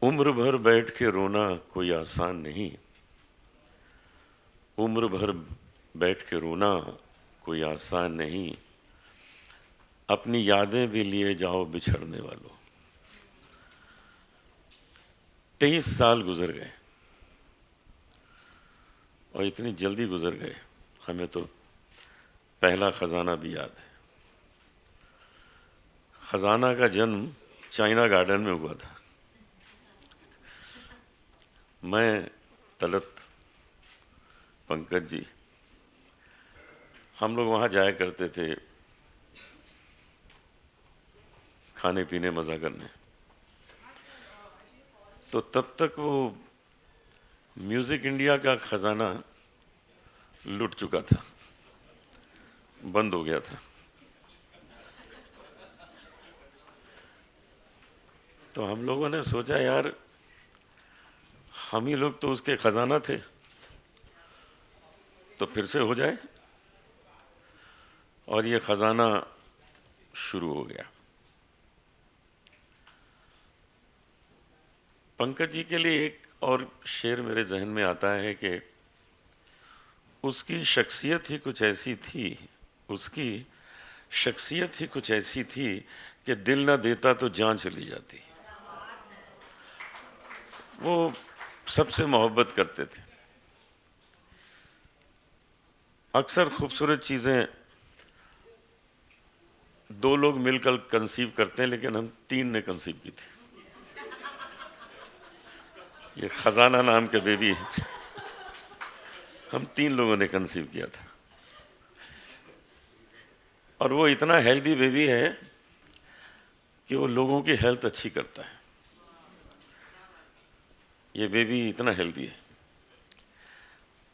उम्र भर बैठ के रोना कोई आसान नहीं। उम्र भर बैठ के रोना कोई आसान नहीं। अपनी यादें भी लिए जाओ बिछड़ने वालों। 23 साल गुजर गए और इतनी जल्दी गुजर गए। हमें तो पहला खजाना भी याद है। खजाना का जन्म चाइना गार्डन में हुआ था। मैं, तलत, पंकज जी, हम लोग वहाँ जाया करते थे खाने पीने मज़ा करने। तो तब तक वो म्यूज़िक इंडिया का खजाना लुट चुका था, बंद हो गया था। तो हम लोगों ने सोचा यार हम ही लोग तो उसके खजाना थे, तो फिर से हो जाए। और ये खजाना शुरू हो गया। पंकज जी के लिए एक और शेर मेरे जहन में आता है कि उसकी शख्सियत ही कुछ ऐसी थी, उसकी शख्सियत ही कुछ ऐसी थी कि दिल ना देता तो जान चली जाती। वो सबसे मोहब्बत करते थे। अक्सर खूबसूरत चीज़ें दो लोग मिलकर कंसीव करते हैं, लेकिन हम तीन ने कंसीव की थी। ये खजाना नाम के बेबी हम तीन लोगों ने कंसीव किया था। और वो इतना हेल्दी बेबी है कि वो लोगों की हेल्थ अच्छी करता है। ये बेबी इतना हेल्दी है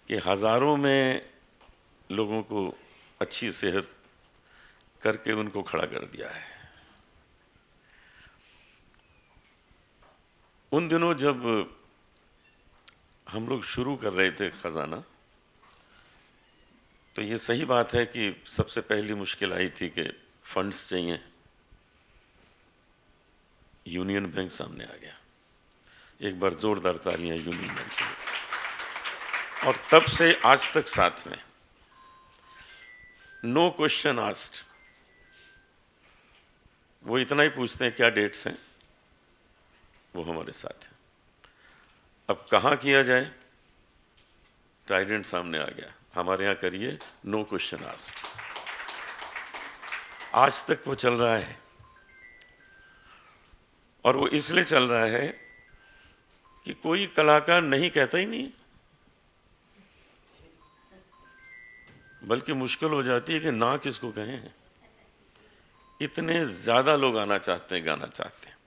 कि हज़ारों में लोगों को अच्छी सेहत करके उनको खड़ा कर दिया है। उन दिनों जब हम लोग शुरू कर रहे थे खजाना, तो ये सही बात है कि सबसे पहली मुश्किल आई थी कि फंड्स चाहिए। यूनियन बैंक सामने आ गया। एक बार जोरदार तालियां यूनियन बैंक के लिए। और तब से आज तक साथ में, नो क्वेश्चन आस्क्ड। वो इतना ही पूछते हैं क्या डेट्स हैं, वो हमारे साथ है। अब कहाँ किया जाए, ट्राइडेंट सामने आ गया, हमारे यहाँ करिए, नो क्वेश्चन आस्क्ड। आज तक वो चल रहा है। और वो इसलिए चल रहा है कि कोई कलाकार नहीं कहता ही नहीं, बल्कि मुश्किल हो जाती है कि ना किसको कहें। इतने ज़्यादा लोग आना चाहते हैं, गाना चाहते हैं।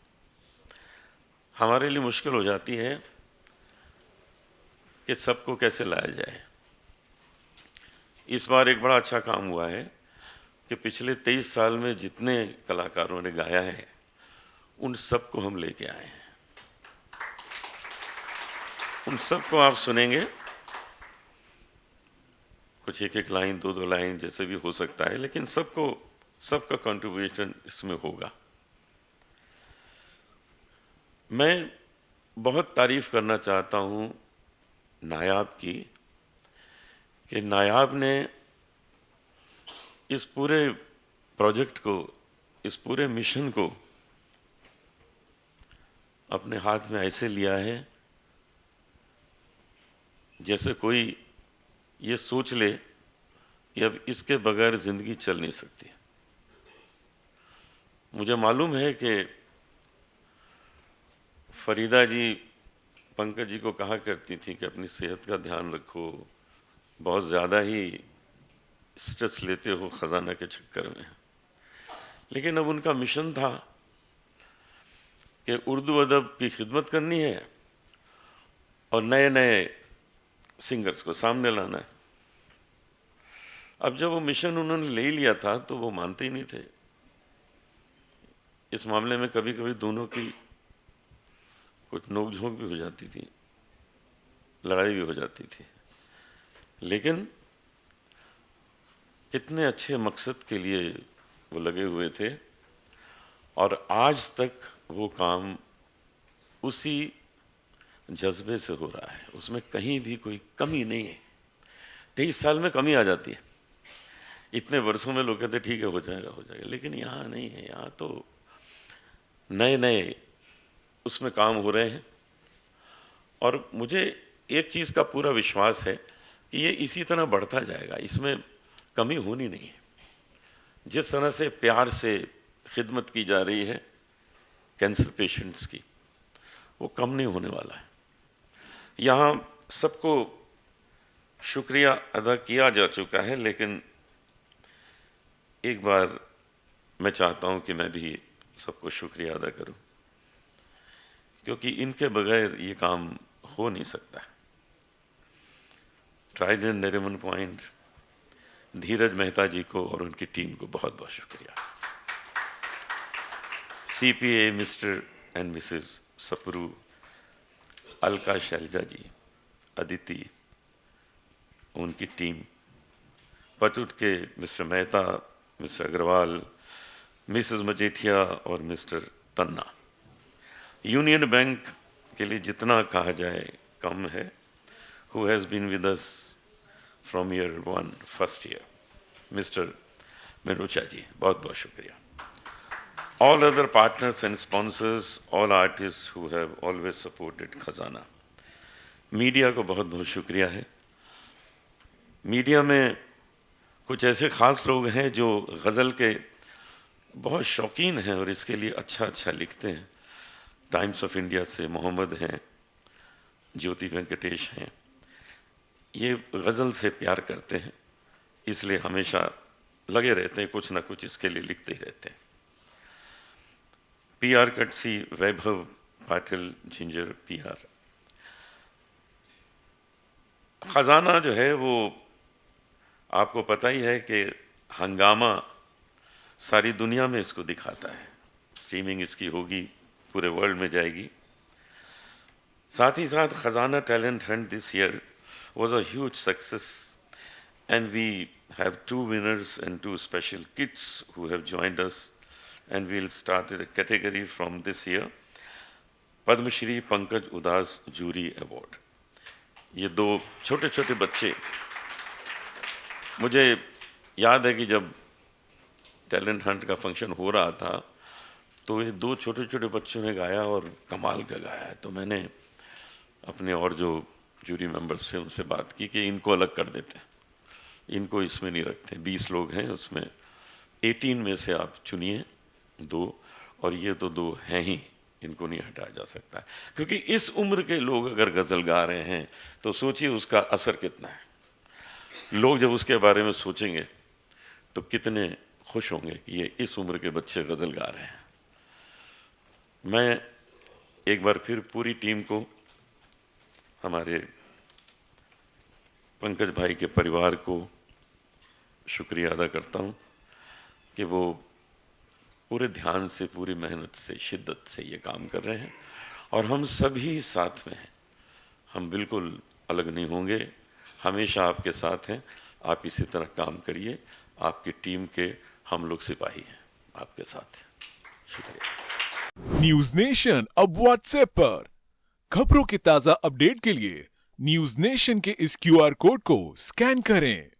हमारे लिए मुश्किल हो जाती है कि सबको कैसे लाया जाए। इस बार एक बड़ा अच्छा काम हुआ है कि पिछले 23 साल में जितने कलाकारों ने गाया है उन सबको हम लेके आए हैं। उन सबको आप सुनेंगे, कुछ एक एक लाइन, दो दो लाइन जैसे भी हो सकता है, लेकिन सबका कंट्रीब्यूशन इसमें होगा। मैं बहुत तारीफ करना चाहता हूं नायाब की, कि नायाब ने इस पूरे प्रोजेक्ट को, इस पूरे मिशन को अपने हाथ में ऐसे लिया है जैसे कोई ये सोच ले कि अब इसके बगैर जिंदगी चल नहीं सकती। मुझे मालूम है कि फरीदा जी पंकज जी को कहा करती थी कि अपनी सेहत का ध्यान रखो, बहुत ज़्यादा ही स्ट्रेस लेते हो खजाना के चक्कर में। लेकिन अब उनका मिशन था कि उर्दू अदब की खिदमत करनी है और नए नए सिंगर्स को सामने लाना है। अब जब वो मिशन उन्होंने ले लिया था तो वो मानते ही नहीं थे। इस मामले में कभी कभी दोनों की कुछ नोक-झोंक भी हो जाती थी, लड़ाई भी हो जाती थी, लेकिन कितने अच्छे मकसद के लिए वो लगे हुए थे। और आज तक वो काम उसी जज्बे से हो रहा है, उसमें कहीं भी कोई कमी नहीं है। 23 साल में कमी आ जाती है, इतने वर्षों में लोग कहते ठीक है हो जाएगा, लेकिन यहाँ नहीं है। यहाँ तो नए नए उसमें काम हो रहे हैं और मुझे एक चीज़ का पूरा विश्वास है कि ये इसी तरह बढ़ता जाएगा, इसमें कमी होनी नहीं है। जिस तरह से प्यार से खिदमत की जा रही है कैंसर पेशेंट्स की, वो कम नहीं होने वाला है। यहाँ सबको शुक्रिया अदा किया जा चुका है, लेकिन एक बार मैं चाहता हूँ कि मैं भी सबको शुक्रिया अदा करूँ, क्योंकि इनके बगैर ये काम हो नहीं सकता। ट्राइडेंट नरीमन पॉइंट, धीरज मेहता जी को और उनकी टीम को बहुत बहुत शुक्रिया। CPA Mr and Mrs Sapru, Alka Shailaja ji, Aditi, उनकी टीम, पटुट के Mr Mehta, Mr Agarwal, Mrs Majethia और मिस्टर तन्ना। यूनियन बैंक के लिए जितना कहा जाए कम है। Who has been with us from year 1, first year, Mr. Menucha ji, बहुत बहुत शुक्रिया। All other partners and sponsors, all artists who have always supported खजाना। मीडिया को बहुत बहुत शुक्रिया है। मीडिया में कुछ ऐसे ख़ास लोग हैं जो गज़ल के बहुत शौकीन हैं और इसके लिए अच्छा अच्छा लिखते हैं। टाइम्स ऑफ इंडिया से मोहम्मद हैं, ज्योति वेंकटेश हैं, ये गज़ल से प्यार करते हैं, इसलिए हमेशा लगे रहते हैं, कुछ ना कुछ इसके लिए लिखते ही रहते हैं। PR कटसी, वैभव पाटिल, जिंजर PR। खजाना जो है वो आपको पता ही है कि हंगामा सारी दुनिया में इसको दिखाता है। स्ट्रीमिंग इसकी होगी, पूरे वर्ल्ड में जाएगी। साथ ही साथ खजाना talent Hunt this year was a huge success, and we have 2 winners and 2 special kids who have joined us, and we'll start a category from this year, Padma Shri Pankaj Udas Jury Award। ये 2 छोटे छोटे बच्चे, मुझे याद है कि जब talent Hunt का फंक्शन हो रहा था तो ये 2 छोटे छोटे बच्चों ने गाया और कमाल का गाया है। तो मैंने अपने और जो जूरी मेंबर्स से उनसे बात की कि इनको अलग कर देते हैं, इनको इसमें नहीं रखते। 20 लोग हैं, उसमें 18 में से आप चुनिए 2, और ये तो 2 हैं ही, इनको नहीं हटाया जा सकता है। क्योंकि इस उम्र के लोग अगर गज़ल गा रहे हैं तो सोचिए उसका असर कितना है। लोग जब उसके बारे में सोचेंगे तो कितने खुश होंगे कि ये इस उम्र के बच्चे गज़ल गा रहे हैं। मैं एक बार फिर पूरी टीम को, हमारे पंकज भाई के परिवार को शुक्रिया अदा करता हूँ कि वो पूरे ध्यान से, पूरी मेहनत से, शिद्दत से ये काम कर रहे हैं और हम सभी साथ में हैं। हम बिल्कुल अलग नहीं होंगे, हमेशा आपके साथ हैं। आप इसी तरह काम करिए, आपकी टीम के हम लोग सिपाही हैं, आपके साथ हैं। शुक्रिया। न्यूज नेशन अब व्हाट्सएप पर खबरों की ताजा अपडेट के लिए न्यूज नेशन के इस QR कोड को स्कैन करें।